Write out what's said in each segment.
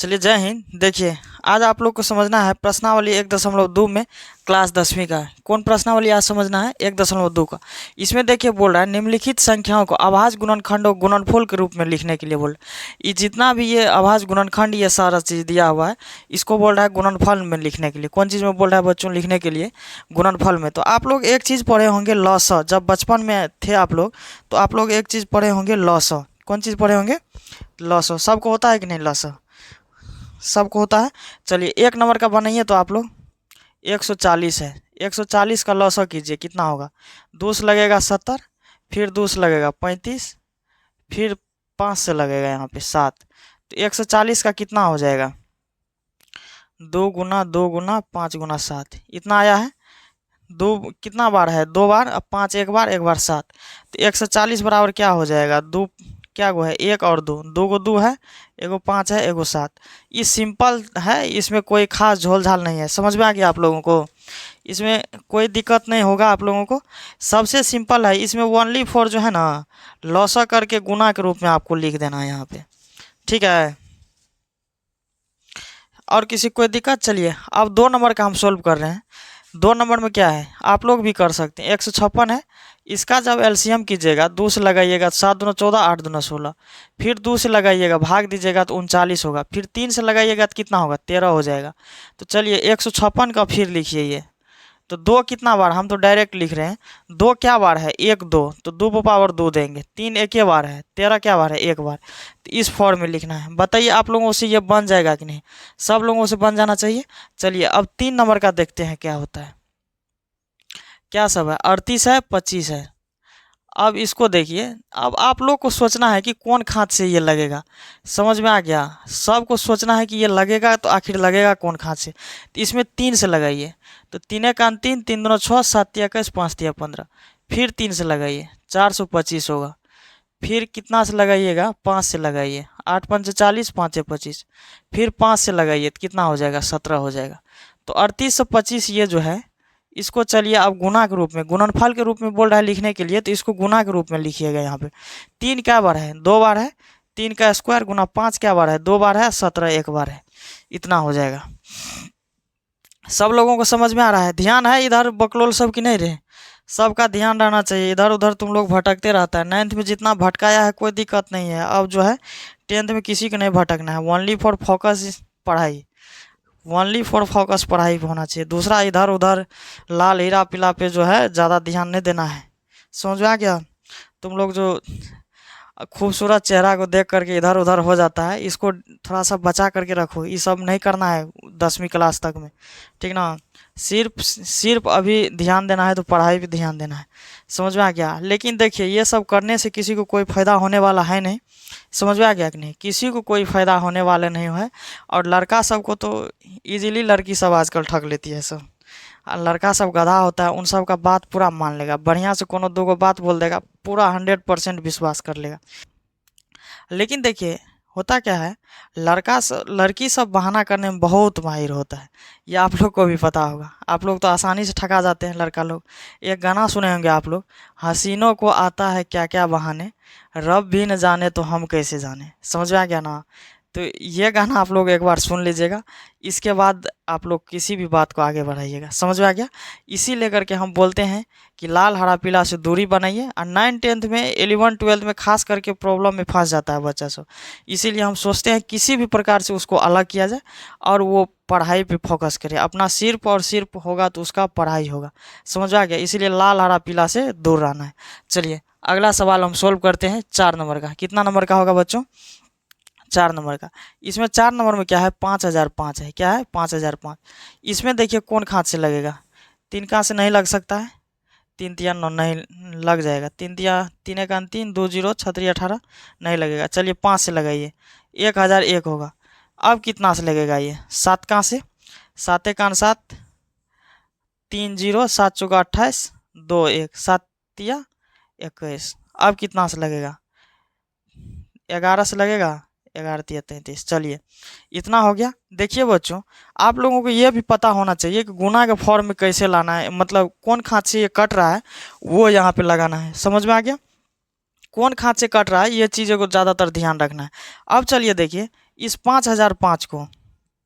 चलिए जय हिंद। देखिए आज आप लोग को समझना है प्रश्नावली 1.2 में क्लास 10वीं का है। कौन प्रश्नावली आज समझना है? 1.2 का। इसमें देखिए बोल रहा है निम्नलिखित संख्याओं को अभाज्य गुणनखंड और गुणनफल के रूप में लिखने के लिए बोल रहा है। ये जितना भी ये अभाज्य गुणनखंड ये सारा चीज़ दिया हुआ है इसको बोल रहा है गुणनफल में लिखने के लिए। कौन चीज़ में बोल रहा है बच्चों? लिखने के लिए गुणनफल में। तो आप लोग एक चीज़ पढ़े होंगे लॉस। जब बचपन में थे आप लोग तो आप लोग एक चीज़ पढ़े होंगे लॉस। कौन चीज़ पढ़े होंगे? लॉस। सबको होता है कि नहीं लॉस? सबको होता है। चलिए एक नंबर का बनाइए तो आप लोग 140 है। 140 का लॉस कीजिए कितना होगा? 2 से लगेगा 70, फिर 2 से लगेगा 35, फिर 5 से लगेगा यहाँ पे 7। तो 140 का कितना हो जाएगा? 2 गुना 2 गुना 5 गुना 7 इतना आया है। 2 कितना बार है? 2 बार। अब 5 एक बार 7। तो 140 बराबर क्या हो जाएगा? 2 क्या गो है? 1 और 2, 2 को 2 है, एगो 5 है, एगो 7। ये सिंपल है, इसमें कोई खास झोल झाल नहीं है। समझ में आ गया आप लोगों को? इसमें कोई दिक्कत नहीं होगा आप लोगों को। सबसे सिंपल है। इसमें ओनली फॉर जो है ना लॉसा करके गुना के रूप में आपको लिख देना है यहाँ पे। ठीक है, और किसी कोई दिक्कत? चलिए अब 2 नंबर का हम सोल्व कर रहे हैं। 2 नंबर में क्या है आप लोग भी कर सकते हैं। 156 है। इसका जब एलसीएम कीजिएगा 2 से लगाइएगा 7 दूना 14, 8 दूना 16, फिर 2 से लगाइएगा भाग दीजिएगा तो 39 होगा, फिर 3 से लगाइएगा तो कितना होगा? 13 हो जाएगा। तो चलिए 156 का फिर लिखिए ये। तो 2 कितना बार? हम तो डायरेक्ट लिख रहे हैं। 2 क्या बार है? 1 2, तो 2 को पावर 2 देंगे। 3 एक ही बार है। 13 क्या बार है? 1 बार। तो इस फॉर्म में लिखना है। बताइए आप लोगों से ये बन जाएगा कि नहीं? सब लोगों से बन जाना चाहिए। चलिए अब 3 नंबर का देखते हैं क्या होता है। क्या सब है? 38 है, 25 है। अब इसको देखिए। अब आप लोग को सोचना है कि कौन खांच से ये लगेगा। समझ में आ गया? सबको सोचना है कि ये लगेगा तो आखिर लगेगा कौन खांच से। तो इसमें 3 से लगाइए। तो 3 एक 3, 3 दूना 6, 7 21, 5 15, फिर 3 से लगाइए 425 होगा। फिर कितना से लगाइएगा? 5 से लगाइए। 8 5 40, 5 25, फिर 5 से लगाइए तो कितना हो जाएगा? 17 हो जाएगा। तो 38 से 25 ये जो है इसको चलिए अब गुना के रूप में, गुणनफल के रूप में बोल रहा है लिखने के लिए, तो इसको गुना के रूप में लिखिएगा। यहाँ पे 3 क्या बार है? 2 बार है। 3 का स्क्वायर गुना 5 क्या बार है? 2 बार है। 17 एक बार है। इतना हो जाएगा। सब लोगों को समझ में आ रहा है? ध्यान है इधर बकलोल सब की नहीं रहे? सबका ध्यान रहना चाहिए। इधर उधर तुम लोग भटकते रहता है। 9th में जितना भटकाया है कोई दिक्कत नहीं है। अब जो है 10th में किसी को नहीं भटकना है। ओनली फॉर फोकस पढ़ाई, ओनली फॉर फोकस पढ़ाई पे होना चाहिए। दूसरा इधर उधर लाल हीरा पीला पे जो है ज़्यादा ध्यान नहीं देना है। समझ में आ गया? तुम लोग जो खूबसूरत चेहरा को देख करके इधर उधर हो जाता है, इसको थोड़ा सा बचा करके रखो। ये सब नहीं करना है 10वीं क्लास तक में। ठीक ना? सिर्फ अभी ध्यान देना है तो पढ़ाई पे ध्यान देना है। समझ में आ गया? लेकिन देखिए ये सब करने से किसी को कोई फ़ायदा होने वाला है नहीं। समझ में आ गया कि नहीं? किसी को कोई फ़ायदा होने वाले नहीं है। और लड़का सबको तो इजीली लड़की सब आजकल ठग लेती है सब। लड़का सब गधा होता है, उन सब का बात पूरा मान लेगा। बढ़िया से कोनो दो गो बात बोल देगा, पूरा 100% विश्वास कर लेगा। लेकिन देखिए होता क्या है, लड़की सब बहाना करने में बहुत माहिर होता है। ये आप लोग को भी पता होगा। आप लोग तो आसानी से ठगा जाते हैं लड़का लोग। एक गाना सुने होंगे आप लोग, हसीनों को आता है क्या क्या बहाने, रब भी न जाने तो हम कैसे जाने। समझ में आ गया ना? तो ये गाना आप लोग एक बार सुन लीजिएगा। इसके बाद आप लोग किसी भी बात को आगे बढ़ाइएगा। समझ में आ गया? इसी लेकर के हम बोलते हैं कि लाल हरा पीला से दूरी बनाइए। और 9 10th में 11 12 में खास करके प्रॉब्लम में फंस जाता है बच्चा सब। इसीलिए हम सोचते हैं किसी भी प्रकार से उसको अलग किया जाए और वो पढ़ाई पे फोकस करे। अपना सिर्फ और सिर्फ होगा तो उसका पढ़ाई होगा। समझ आ गया? इसीलिए लाल हरा पीला से दूर रहना है। चलिए अगला सवाल हम सोल्व करते हैं 4 नंबर का। कितना नंबर का होगा बच्चों? 4 नंबर का। इसमें 4 नंबर में क्या है? 5005 है। क्या है? 5005। इसमें देखिए कौन खांच से लगेगा? 3 कहाँ से नहीं लग सकता है? 3 तिया 9 नहीं लग जाएगा। 3 तिया 3 एक 3, 2 0 6 18 नहीं लगेगा। चलिए 5 से लगाइए। 1001 होगा। अब कितना से लगेगा ये? 7 कहाँ से? 7 एक 7, 3 0, 7 चौका 28, 2 1, 7 तिया 21। अब कितना से लगेगा? 11 से लगेगा। 11 तिया 33। चलिए इतना हो गया। देखिए बच्चों आप लोगों को ये भी पता होना चाहिए कि गुना के फॉर्म में कैसे लाना है। मतलब कौन खांच से ये कट रहा है वो यहाँ पे लगाना है। समझ में आ गया? कौन खांच से कट रहा है ये चीज़ों को ज़्यादातर ध्यान रखना है। अब चलिए देखिए इस 5005 को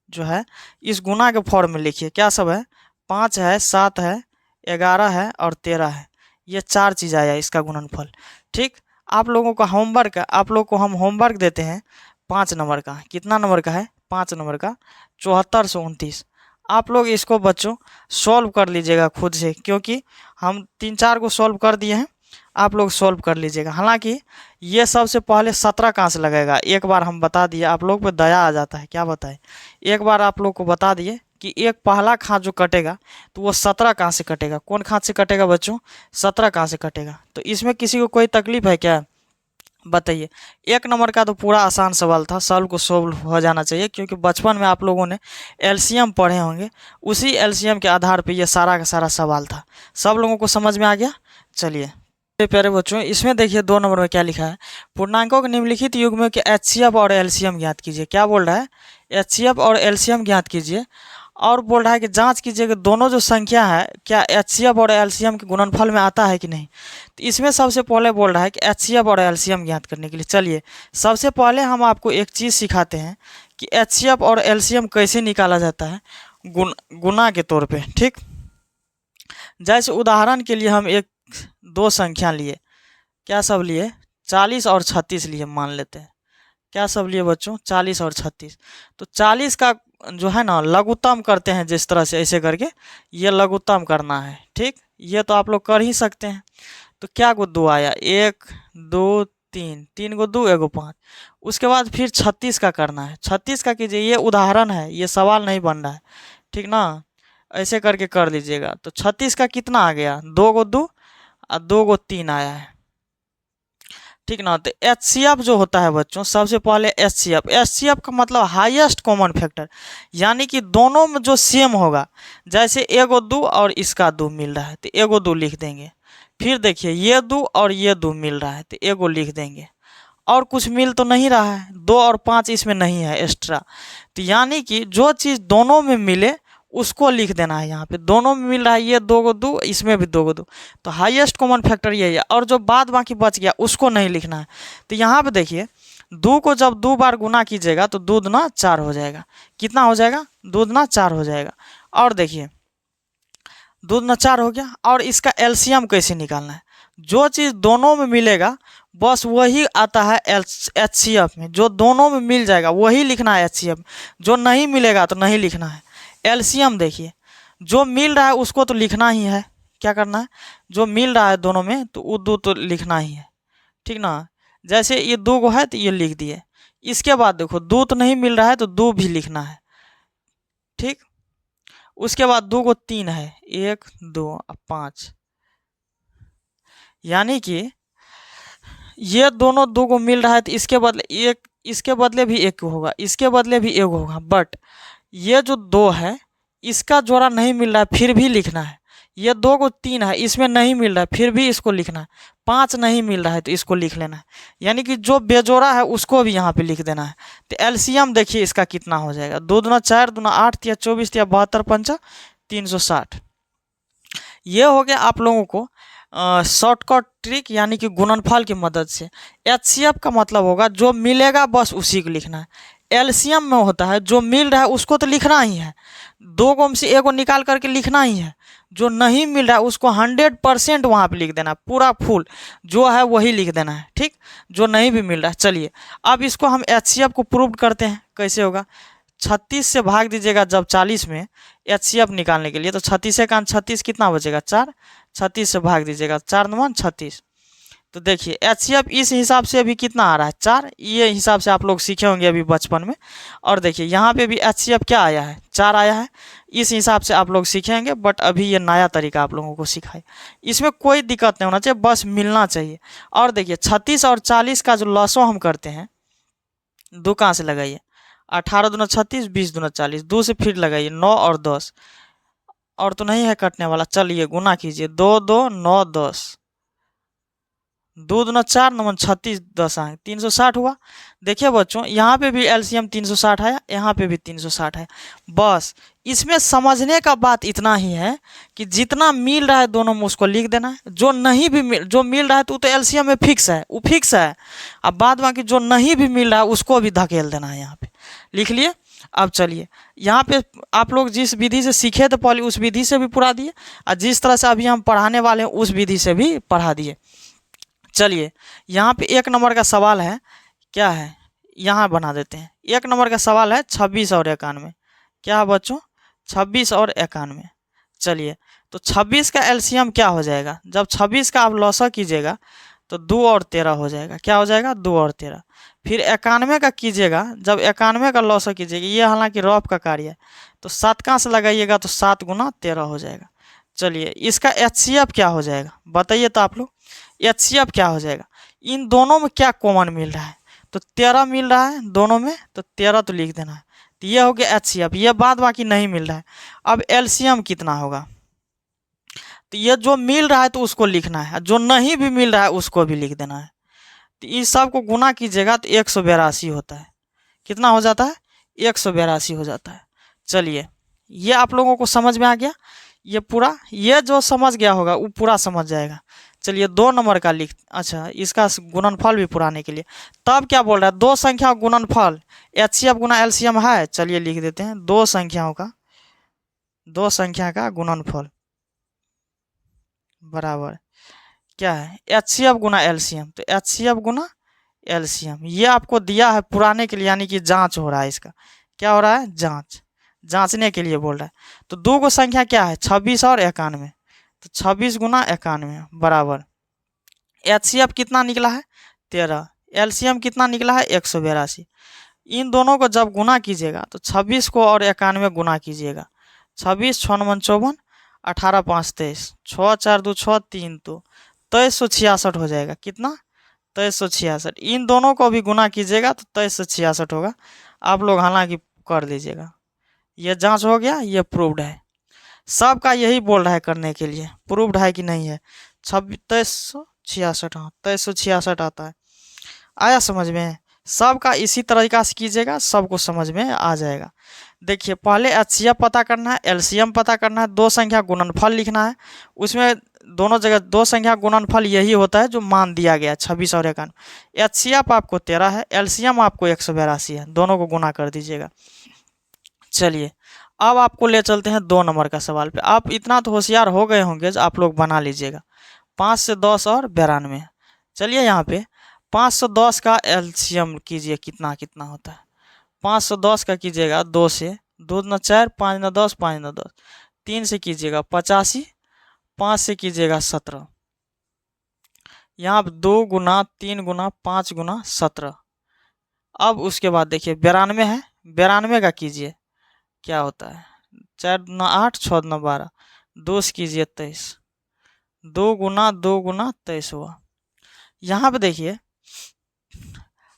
जो है इस गुना के फॉर्म में लिखिए। क्या सब है? 5 है, 7 है, 11 है और 13 है। ये 4 चीज़ आया इसका गुणनफल। ठीक, आप लोगों का होमवर्क, आप लोग को हम होमवर्क देते हैं 5 नंबर का। कितना नंबर का है? 5 नंबर का, 7429। आप लोग इसको बच्चों सॉल्व कर लीजिएगा खुद से, क्योंकि हम 3-4 को सॉल्व कर दिए हैं, आप लोग सॉल्व कर लीजिएगा। हालांकि ये सबसे पहले 17 कहाँ से लगेगा, एक बार हम बता दिए, आप लोग पे दया आ जाता है, क्या बताएं। एक बार आप लोग को बता दिए कि एक पहला खाँच जो कटेगा तो वो 17 कहाँ से कटेगा। कौन खाँच से कटेगा बच्चों? 17 कहाँ से कटेगा। तो इसमें किसी को कोई तकलीफ है क्या, बताइए। 1 नंबर का तो पूरा आसान सवाल था, सॉल्व को सॉल्व हो जाना चाहिए, क्योंकि बचपन में आप लोगों ने एलसीएम पढ़े होंगे, उसी एलसीएम के आधार पे ये सारा का सारा सवाल था। सब लोगों को समझ में आ गया? चलिए प्यारे बच्चों, इसमें देखिए 2 नंबर में क्या लिखा है, पूर्णांकों के निम्नलिखित युग्म के एचसीएफ और एलसीएम ज्ञात कीजिए। क्या बोल रहा है? एचसीएफ और एलसीएम ज्ञात कीजिए। और बोल रहा है कि जांच कीजिए कि दोनों जो संख्या है क्या एचसीएफ और एलसीएम के गुणनफल में आता है कि नहीं। तो इसमें सबसे पहले बोल रहा है कि एचसीएफ और एलसीएम ज्ञात करने के लिए, चलिए सबसे पहले हम आपको एक चीज़ सिखाते हैं कि एचसीएफ और एलसीएम कैसे निकाला जाता है, गुना के तौर पे। ठीक, जैसे उदाहरण के लिए हम एक 2 संख्या लिए, क्या सब लिए? 40 और 36 लिए, मान लेते हैं। क्या सब लिए बच्चों? 40 और 36। तो 40 का जो है ना लघुत्तम करते हैं, जिस तरह से ऐसे करके ये लघुत्तम करना है। ठीक, ये तो आप लोग कर ही सकते हैं। तो क्या को 2 आया, 1 2 3, 3 को 2, 1 को 5। उसके बाद फिर 36 का करना है। 36 का कीजिए, ये उदाहरण है, ये सवाल नहीं बन रहा है, ठीक ना। ऐसे करके कर लीजिएगा। तो 36 का कितना आ गया? 2 को 2 और 2 को 3 आया है, ठीक ना। तो एचसीएफ जो होता है बच्चों, सबसे पहले एचसीएफ का मतलब हाईएस्ट कॉमन फैक्टर, यानी कि दोनों में जो सेम होगा। जैसे एगो 2 और इसका 2 मिल रहा है तो एगो 2 लिख देंगे। फिर देखिए ये 2 और ये 2 मिल रहा है तो एगो लिख देंगे। और कुछ मिल तो नहीं रहा है, 2 और 5 इसमें नहीं है एक्स्ट्रा। तो यानी कि जो चीज़ दोनों में मिले उसको लिख देना है। यहाँ पे दोनों में मिल रहा है, ये 2 को 2, इसमें भी 2 को 2, तो हाईएस्ट कॉमन फैक्टर यही है। और जो बाद बाकी बच गया उसको नहीं लिखना है। तो यहाँ पे देखिए 2 को जब 2 बार गुना कीजिएगा तो 2 दूना 4 हो जाएगा। कितना हो जाएगा? 2 दूना 4 हो जाएगा। और देखिए 2 दूना 4 हो गया। और इसका एलसीएम कैसे निकालना है? जो चीज़ दोनों में मिलेगा बस वही आता है एचसीएफ में, जो दोनों में मिल जाएगा वही लिखना है एचसीएफ में, जो नहीं मिलेगा तो नहीं लिखना है। एलसीएम देखिए, जो मिल रहा है उसको तो लिखना ही है। क्या करना है? जो मिल रहा है दोनों में तो वो 2 तो लिखना ही है, ठीक ना। जैसे ये 2 को है तो ये लिख दिए। इसके बाद देखो 2 तो नहीं मिल रहा है तो 2 भी लिखना है, ठीक। उसके बाद 2 को 3 है, 1 2 और 5, यानी कि ये दोनों 2 को मिल रहा है तो इसके बदले एक, इसके बदले भी 1 होगा, इसके बदले भी 1 होगा। बट ये जो 2 है इसका जोड़ा नहीं मिल रहा है, फिर भी लिखना है। ये 2 को 3 है, इसमें नहीं मिल रहा है, फिर भी इसको लिखना है। 5 नहीं मिल रहा है तो इसको लिख लेना है, यानी कि जो बेजोड़ा है उसको भी यहाँ पे लिख देना है। तो एलसीएम देखिए इसका कितना हो जाएगा, 2 दूना 4, दूना 8, या 24, या 72 पंचा 360। ये हो गया आप लोगों को शॉर्टकट ट्रिक, यानी कि गुणनफल की मदद से। एचसीएफ का मतलब होगा जो मिलेगा बस उसी को लिखना है। एलसीएम में होता है जो मिल रहा है उसको तो लिखना ही है, 2 को से 1 को निकाल करके लिखना ही है। जो नहीं मिल रहा है उसको 100% वहाँ पे लिख देना है, पूरा फुल जो है वही लिख देना है, ठीक। जो नहीं भी मिल रहा है, चलिए अब इसको हम एचसीएफ को प्रूव करते हैं। कैसे होगा? 36 से भाग दीजिएगा जब 40 में एचसीएफ निकालने के लिए, तो 36 का 36 कितना बचेगा? 4। 36 से भाग दीजिएगा, 4 9 36। तो देखिए एचसीएफ इस हिसाब से अभी कितना आ रहा है? 4। ये हिसाब से आप लोग सीखे होंगे अभी बचपन में। और देखिए यहाँ पे भी एचसीएफ क्या आया है? 4 आया है। इस हिसाब से आप लोग सीखेंगे, बट अभी ये नया तरीका आप लोगों को सिखाए, इसमें कोई दिक्कत नहीं होना चाहिए, बस मिलना चाहिए। और देखिए 36 और 40 का जो लसो हम करते हैं, 2 कहाँ से लगाइए? 18 दूना 36, 20 दूना 40, 2 से फिर लगाइए 9 और 10, और तो नहीं है कटने वाला। चलिए गुना कीजिए, 2 2 9 10, 2 दूना 4 9 36 10 आए 360 हुआ। देखिए बच्चों यहाँ पे भी एलसीएम 360 आया, यहाँ पे भी 360 है। बस इसमें समझने का बात इतना ही है कि जितना मिल रहा है दोनों में उसको लिख देना है, जो नहीं भी जो मिल रहा है तो एलसीएम में फिक्स है, वो फिक्स है। अब बाद बाकी जो नहीं भी मिल रहा है उसको भी धकेल देना है, यहाँ पे लिख लिए। अब चलिए यहाँ पे आप लोग जिस विधि से सीखे थे पहले उस विधि से भी पढ़ा दिए, और जिस तरह से अभी हम पढ़ाने वाले हैं उस विधि से भी पढ़ा दिए। चलिए यहाँ पे 1 नंबर का सवाल है, क्या है यहाँ बना देते हैं। 1 नंबर का सवाल है 26 और 91। क्या है बच्चों? 26 और 91। चलिए तो 26 का एलसीएम क्या हो जाएगा? जब 26 का आप लॉसा कीजिएगा तो 2 और 13 हो जाएगा। क्या हो जाएगा? 2 और 13। फिर 91 का कीजिएगा, जब 91 का लॉसा कीजिएगा, ये हालांकि रॉफ का कार्य है, तो 7 का से लगाइएगा तो 7 गुना 13 हो जाएगा। चलिए इसका एचसीएफ क्या हो जाएगा बताइए तो आप लोग। एचसीएफ क्या हो जाएगा? इन दोनों में क्या कॉमन मिल रहा है? तो 13 मिल रहा है दोनों में, तो 13 तो लिख देना है। तो ये हो गया एचसीएफ, ये बाद बाकी नहीं मिल रहा है। अब एलसीएम कितना होगा? तो ये जो मिल रहा है तो उसको लिखना है, जो नहीं भी मिल रहा है उसको भी लिख देना है। तो इस सब को गुना कीजिएगा तो 182 होता है। कितना हो जाता है? 182 हो जाता है। चलिए ये आप लोगों को समझ में आ गया। ये पूरा, ये जो समझ गया होगा वो पूरा समझ जाएगा। चलिए 2 नंबर का लिख, अच्छा इसका गुणनफल भी पुराने के लिए। तब क्या बोल रहा है? दो संख्या गुणनफल एचसीएफ गुना एलसीएम है। चलिए लिख देते हैं, दो संख्या का गुणनफल बराबर क्या है? एचसीएफ गुना एलसीएम। तो एचसीएफ गुना एलसीएम ये आपको दिया है पुराने के लिए, यानी कि जांच हो रहा है इसका। क्या हो रहा है? जांचने के लिए बोल रहा है। तो दो को संख्या क्या है? 26 और 91। तो 26 गुना 91 बराबर एचसीएफ कितना निकला है? 13। एलसीएम कितना निकला है? 182। इन दोनों को जब गुना कीजिएगा तो 26 को और 91 गुना कीजिएगा। 26 6 9 54, 18 5 23, 6 4 2 6 3 2, 2366 हो जाएगा। कितना? 2366। इन दोनों को भी गुना कीजिएगा तो 2366 होगा। आप लोग हालांकि कर लीजिएगा। ये जांच हो गया, ये प्रूव्ड है। सबका यही बोल रहा है करने के लिए, प्रूव्ड है कि नहीं है? 2366, हाँ 2366 आता है। आया समझ में? सबका इसी तरीका से कीजिएगा, सबको समझ में आ जाएगा। देखिए पहले एचसीएफ पता करना है, एलसीएम पता करना है, दो संख्या गुणनफल लिखना है। उसमें दोनों जगह दो संख्या गुणनफल यही होता है जो मान दिया गया 26 और 91। एचसीएफ आपको 13 है, एलसीएम आपको 182 है। दोनों को गुना कर दीजिएगा। चलिए अब आपको ले चलते हैं 2 नंबर का सवाल पे। आप इतना तो होशियार हो गए होंगे, आप लोग बना लीजिएगा। 5 से 10 और 92। चलिए यहाँ पे 510 का एलसीएम कीजिए, कितना कितना होता है? 510 का कीजिएगा 2 से, 2 दूना 4, 5 दूना 10, 5 दूना 10, 3 से कीजिएगा 85, 5 से कीजिएगा 17। यहाँ पर 2 गुना 3 गुना 5 गुना 17। अब उसके बाद देखिए 92 है, 92 का कीजिए, क्या होता है? 4 दूना 8, 6 दूना 12, 2 से कीजिए 23, 2 गुना 23 हुआ। यहाँ पे देखिए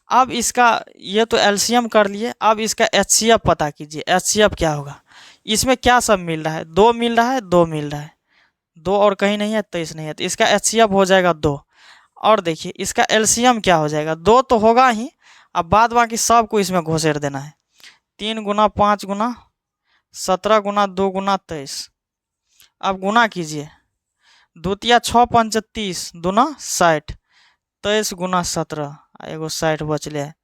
अब इसका, ये तो एलसीएम कर लिए, अब इसका एचसीएफ पता कीजिए। एचसीएफ क्या होगा? इसमें क्या सब मिल रहा है? 2 मिल रहा है, 2 मिल रहा है, 2 और कहीं नहीं है, 23 नहीं है, तो इसका एचसीएफ हो जाएगा 2। और देखिए इसका एलसीएम क्या हो जाएगा? 2 तो होगा ही, अब बाद बाकी सबको इसमें घुसेड़ देना है। 3 गुना 5 गुना 17 गुना 2 गुना 23। अब गुना कीजिए, द्वितीय 6 5 30, दूना 60, 23 गुना 17, एगो 60 बचले है।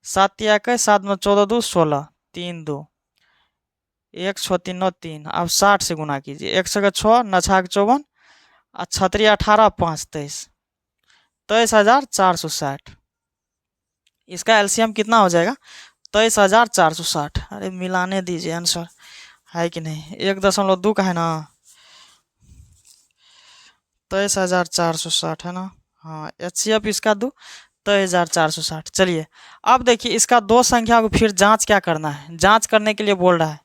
7 या 7 में 14 2 16, 3 2, 1 6 3 9 3। अब 60 से गुना कीजिए, 1 6 6 9 6 54, 36 18 5 23, 23,460। इसका एलसीएम कितना हो जाएगा? 23,460। अरे मिलाने दीजिए, आंसर है कि नहीं? 1.2 का है ना, 23,460 है ना। हाँ एचसीएफ इसका 2, 23,460। चलिए अब देखिए इसका दो संख्या को फिर जांच क्या करना है? जांच करने के लिए बोल रहा है,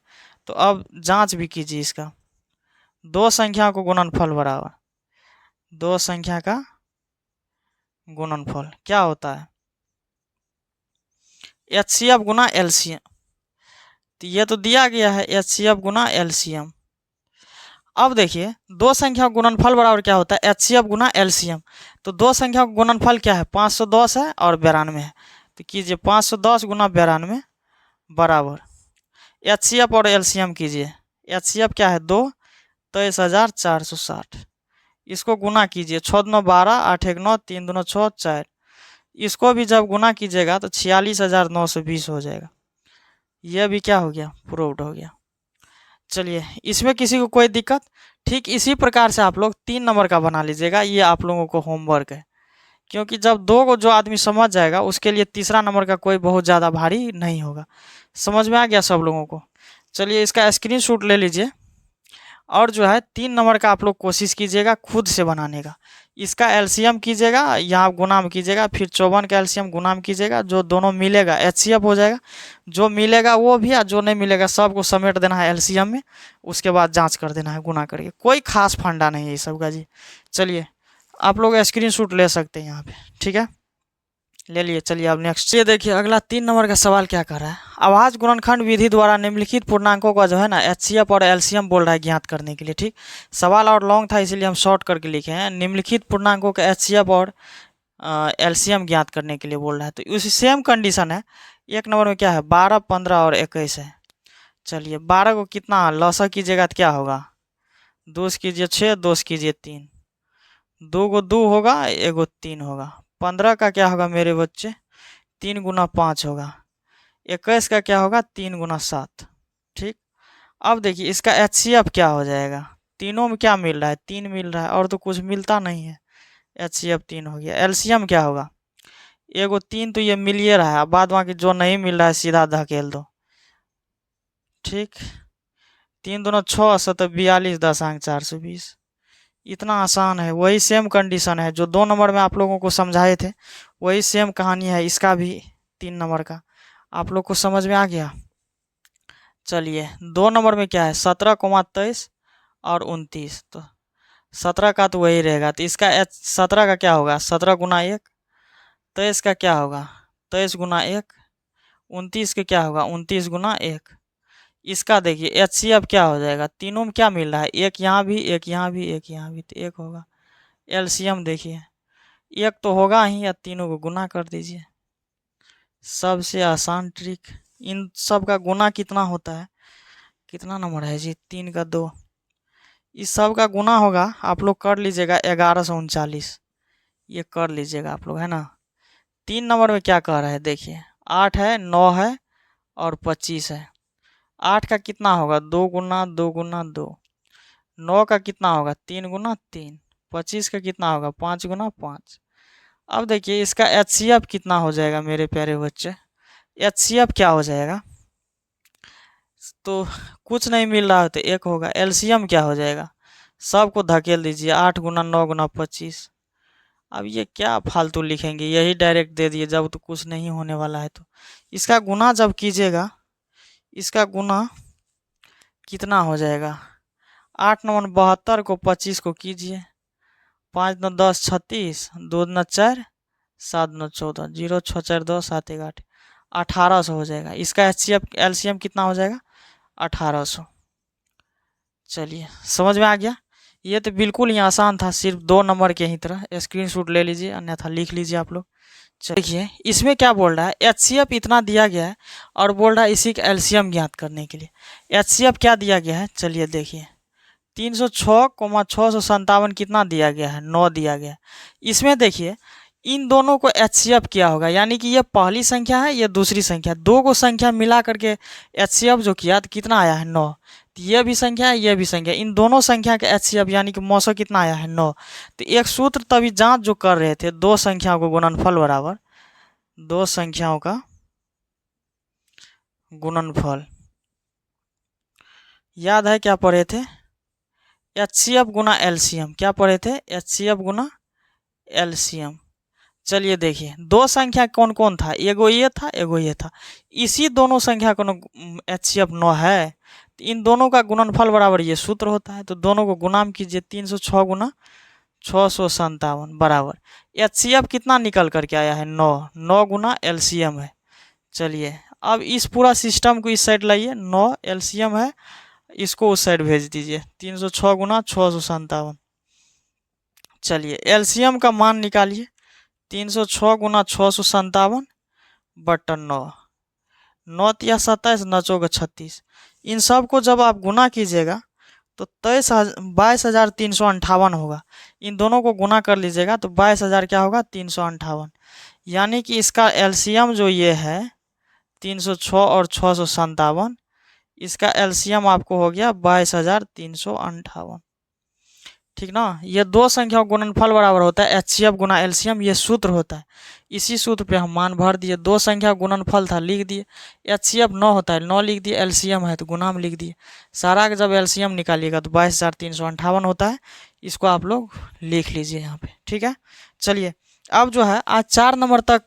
तो अब जांच भी कीजिए। इसका दो संख्या को गुणनफल बराबर, दो संख्या का गुणनफल क्या होता है? एचसीएफ गुना एलसीएम। तो ये तो दिया गया है एचसीएफ गुना एलसीएम। अब देखिए दो संख्या का गुणनफल बराबर क्या होता है, एचसीएफ गुना एलसीएम। तो दो संख्या का गुणनफल क्या है, 510 है और 92 है। तो कीजिए 510 गुना 92 बराबर एचसीएफ और एलसीएम कीजिए। एचसीएफ क्या है 2, 23,460। इसको गुना कीजिए, 6 दूना 12, 8 एक 9, 3 दूना 6, 4। इसको भी जब गुना कीजिएगा तो 46,920 हो जाएगा। यह भी क्या हो गया, प्रूव्ड हो गया। चलिए इसमें किसी को कोई दिक्कत? ठीक इसी प्रकार से आप लोग 3 नंबर का बना लीजिएगा। ये आप लोगों को होमवर्क है, क्योंकि जब दो को जो आदमी समझ जाएगा उसके लिए तीसरा नंबर का कोई बहुत ज़्यादा भारी नहीं होगा। समझ में आ गया सब लोगों को? चलिए इसका स्क्रीनशॉट ले लीजिए और जो है 3 नंबर का आप लोग कोशिश कीजिएगा खुद से बनाने का। इसका एलसीएम कीजिएगा, यहाँ गुना में कीजिएगा, फिर 54 का एलसीएम गुना में कीजिएगा, जो दोनों मिलेगा एचसीएफ हो जाएगा। जो मिलेगा वो भी, और जो नहीं मिलेगा सबको समेट देना है एलसीएम में। उसके बाद जांच कर देना है गुना करके। कोई खास फंडा नहीं है ये सब का जी। चलिए आप लोग स्क्रीनशॉट ले सकते हैं यहाँ पे, ठीक है, ले लिए। चलिए अब नेक्स्ट ये देखिए अगला 3 नंबर का सवाल क्या कर रहा है। अभाज्य गुणनखंड विधि द्वारा निम्नलिखित पूर्णांकों का जो है ना एचसीएफ और एलसीएम बोल रहा है ज्ञात करने के लिए। ठीक, सवाल और लॉन्ग था इसलिए हम शॉर्ट करके लिखे हैं। निम्नलिखित पूर्णांकों का एचसीएफ और एलसीएम ज्ञात करने के लिए बोल रहा है। तो उसी सेम कंडीशन है। 1 नंबर में क्या है, 12, 15 और 21 है। चलिए 12 को कितना लॉसा कीजिएगा तो क्या होगा, 2 कीजिए 6, 2 कीजिए 3, 2 को 2 होगा, 1 3 होगा। 15 का क्या होगा मेरे बच्चे, 3 गुना 5 होगा। 21 का क्या होगा, 3 गुना 7। ठीक, अब देखिए इसका एचसीएफ क्या हो जाएगा। तीनों में क्या मिल रहा है, 3 मिल रहा है और तो कुछ मिलता नहीं है। एचसीएफ 3 हो गया। एलसीएम क्या होगा, 1 3 तो ये मिल ही रहा है, बाद बाकी जो नहीं मिल रहा है सीधा धकेल दो। ठीक, 3 दूना 6, 7 42, 10 420। इतना आसान है। वही सेम कंडीशन है जो 2 नंबर में आप लोगों को समझाए थे, वही सेम कहानी है इसका भी 3 नंबर का। आप लोग को समझ में आ गया? चलिए 2 नंबर में क्या है, 17, 23 और 29। तो 17 का तो वही रहेगा। तो इसका 17 का क्या होगा, 17 गुना 1। 23 का क्या होगा, 23 गुना 1। 29 का क्या होगा, 29 गुना 1। इसका देखिए एचसीएफ क्या हो जाएगा, तीनों में क्या मिल रहा है, एक यहाँ भी, एक यहाँ भी, एक यहाँ भी, तो 1 होगा। एलसीएम देखिए 1 तो होगा ही, या तीनों को गुना कर दीजिए। सबसे आसान ट्रिक। इन सब का गुना कितना होता है, कितना नंबर है जी, 3 का 2। इस सब का गुना होगा, आप लोग कर लीजिएगा 1139। ये कर लीजिएगा आप लोग, है ना। 3 नंबर में क्या कह रहा है देखिए, 8 है, 9 है और 25 है। 8 का कितना होगा, 2 गुना 2 गुना 2। 9 का कितना होगा, 3 गुना 3। 25 का कितना होगा, 5 गुना 5। अब देखिए इसका एचसीएफ कितना हो जाएगा मेरे प्यारे बच्चे। एचसीएफ क्या हो जाएगा, तो कुछ नहीं मिल रहा है तो 1 होगा। एलसीएम क्या हो जाएगा, सबको धकेल दीजिए, 8 गुना 9 गुना 25। अब ये क्या फालतू लिखेंगे, यही डायरेक्ट दे दिए जब तो कुछ नहीं होने वाला है। तो इसका गुना जब कीजिएगा, इसका गुना कितना हो जाएगा, 8 9 72 को 25 को कीजिए, 5 9 10 36, 2 9 4, 7 9 14, 0 6 4 2 7 1 8, 1800 हो जाएगा। इसका एचसीएफ एलसीएम कितना हो जाएगा, 1800। चलिए समझ में आ गया। ये तो बिल्कुल ही आसान था, सिर्फ 2 नंबर के ही तरह। स्क्रीनशॉट ले लीजिए, अन्यथा लिख लीजिए आप लोग। देखिए इसमें क्या बोल रहा है, एचसीएफ इतना दिया गया है और बोल रहा है इसी का एलसीएम ज्ञात करने के लिए। एचसीएफ क्या दिया गया है, चलिए देखिए 306,657 कितना दिया गया है, 9 दिया गया है। इसमें देखिए इन दोनों को एचसीएफ किया होगा, यानी कि ये पहली संख्या है, ये दूसरी संख्या, 2 को संख्या मिला करके एचसीएफ जो किया तो कितना आया है, 9। तो ये भी संख्या है, ये भी संख्या, इन दोनों संख्या का एचसीएफ यानी कि मौसो कितना आया है, 9। तो एक सूत्र तभी जांच जो कर रहे थे, 2 संख्याओं को गुणनफल बराबर 2 संख्याओं का गुणनफल। याद है क्या पढ़े थे, एचसीएफ गुना एलसीएम। क्या पढ़े थे, एचसीएफ गुना एलसीएम। चलिए देखिए 2 संख्या कौन कौन था, एगो ये था, एगो ये था। इसी दोनों संख्या का एचसीएफ 9 है, तो इन दोनों का गुणनफल बराबर ये सूत्र होता है। तो दोनों को गुना में कीजिए, 306 गुना 657 बराबर एचसीएफ कितना निकल करके आया है, 9। 9 गुना एलसीएम है। चलिए अब इस पूरा सिस्टम को इस साइड लाइए, 9 एलसीएम है, इसको उस साइड भेज दीजिए। 306 गुना 657। चलिए एलसीएम का मान निकालिए। 306 गुना 657 बट्टन 9। 9 या 27, 9 चौक 36। इन सब को जब आप गुना कीजिएगा तो 22,358 होगा। इन दोनों को गुना कर लीजिएगा तो 22,000 क्या होगा 358। यानी कि इसका एलसीएम जो ये है 306 और 657, इसका एलसीएम आपको हो गया 22,358। ठीक ना। ये दो संख्याओं का गुणनफल बराबर होता है एचसीएफ गुना एलसीएम, ये सूत्र होता है। इसी सूत्र पे हम मान भर दिए। दो संख्या का गुणनफल था लिख दिए। एचसीएफ 9 होता है 9 लिख दिए, एलसीएम है तो गुना में लिख दिए। सारा का जब एलसीएम निकालिएगा तो 22,358 होता है। इसको आप लोग लिख लीजिए यहाँ पे। ठीक है। चलिए अब जो है आज 4 नंबर तक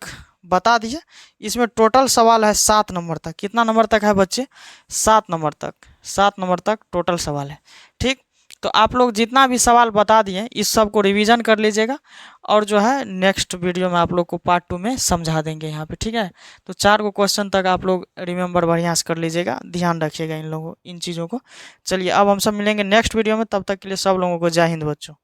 बता दिए। इसमें टोटल सवाल है 7 नंबर तक। कितना नंबर तक है बच्चे? 7 नंबर तक। 7 नंबर तक टोटल सवाल है। ठीक, तो आप लोग जितना भी सवाल बता दिए इस सब को रिवीजन कर लीजिएगा और जो है नेक्स्ट वीडियो में आप लोग को पार्ट 2 में समझा देंगे यहाँ पे। ठीक है। तो 4 को क्वेश्चन तक आप लोग रिमेंबर बढ़िया से कर लीजिएगा, ध्यान रखिएगा इन चीज़ों को। चलिए अब हम सब मिलेंगे नेक्स्ट वीडियो में, तब तक के लिए सब लोगों को जय हिंद बच्चों।